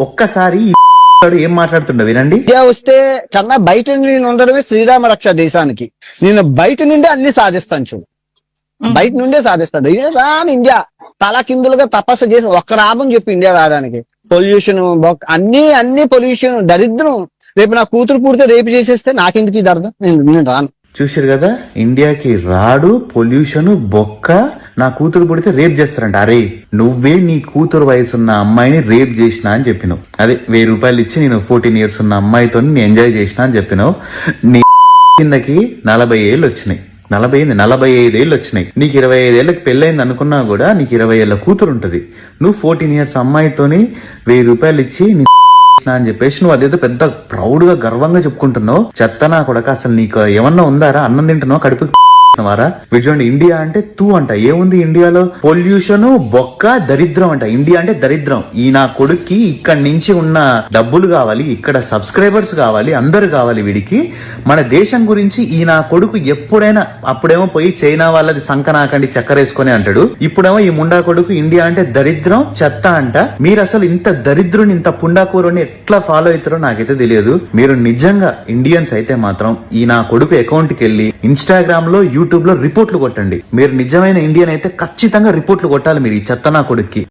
ఒక్కసారి ఏం మాట్లాడుతుండో వినండి. ఇండియా వస్తే కన్నా బయట నుండి నేను ఉండడమే శ్రీరామ రక్ష దేశానికి. నేను బయట నుండే అన్ని సాధిస్తాను చూడు, బయట నుండే సాధిస్తాను. రాని ఇండియా తల కిందులుగా తపస్సు చేసి ఒక్క లాభం చెప్పి ఇండియా రావడానికి. పొల్యూషన్ అన్ని పొల్యూషన్ దరిద్రం. రేపు నా కూతురు పూర్తి రేపు చేసేస్తే నాకెందుకు ఇది అర్థం? నేను రాను. చూసారు కదా, ఇండియాకి రాడు, పొల్యూషన్, బొక్క, నా కూతురు పుడితే రేప్ చేస్తారంట. అరే నువ్వే నీ కూతురు వయసున్న అమ్మాయిని రేప్ చేసినా అని చెప్పినావు. అదే 1000 రూపాయలు ఇచ్చి నేను 14 years ఉన్న అమ్మాయితో నేను ఎంజాయ్ చేసినా అని చెప్పినావు. నీ కిందకి 40 ఏళ్ళు వచ్చినాయి, 45 ఏళ్ళు వచ్చినాయి. నీకు 25 ఏళ్ళకి పెళ్ళైంది అనుకున్నా కూడా నీకు 20 ఏళ్ళ కూతురు ఉంటది. నువ్వు 14 years అమ్మాయితోని 1000 రూపాయలు ఇచ్చి అని చెప్పేసి నువ్వు అదేదో పెద్ద ప్రౌడ్ గా గర్వంగా చెప్పుకుంటున్నావు. చెత్తనా కొడక, అసలు నీకు ఏమన్నా ఉందారా? అన్నం తింటున్నావు, కడుపు వారా? చూడండి, ఇండియా అంటే తూ అంట. ఏముంది ఇండియాలో? పొల్యూషన్, బొక్క, దరిద్రం అంట. ఇండియా అంటే దరిద్రం. ఈ నా కొడుక్కి ఇక్కడి నుంచి ఉన్న డబ్బులు కావాలి, ఇక్కడ సబ్స్క్రైబర్స్ కావాలి, అందరు కావాలి వీడికి. మన దేశం గురించి ఈ నా కొడుకు ఎప్పుడైనా, అప్పుడేమో పోయి చైనా వాళ్ళది సంకనాకండి చక్కరేసుకొని అంటాడు, ఇప్పుడేమో ఈ ముండా కొడుకు ఇండియా అంటే దరిద్రం, చెత్త అంట. మీరు అసలు ఇంత దరిద్రుని, ఇంత పుండాకూరుని ఎట్లా ఫాలో అవుతారో నాకైతే తెలియదు. మీరు నిజంగా ఇండియన్స్ అయితే మాత్రం ఈ నా కొడుకు అకౌంట్ కి వెళ్ళి ఇన్స్టాగ్రామ్ లో, యూట్యూబ్ లో రిపోర్ట్లు కొట్టండి. మీరు నిజమైన ఇండియన్ అయితే ఖచ్చితంగా రిపోర్ట్లు కొట్టాలి మీరు ఈ చెత్త నా కొడుక్కి.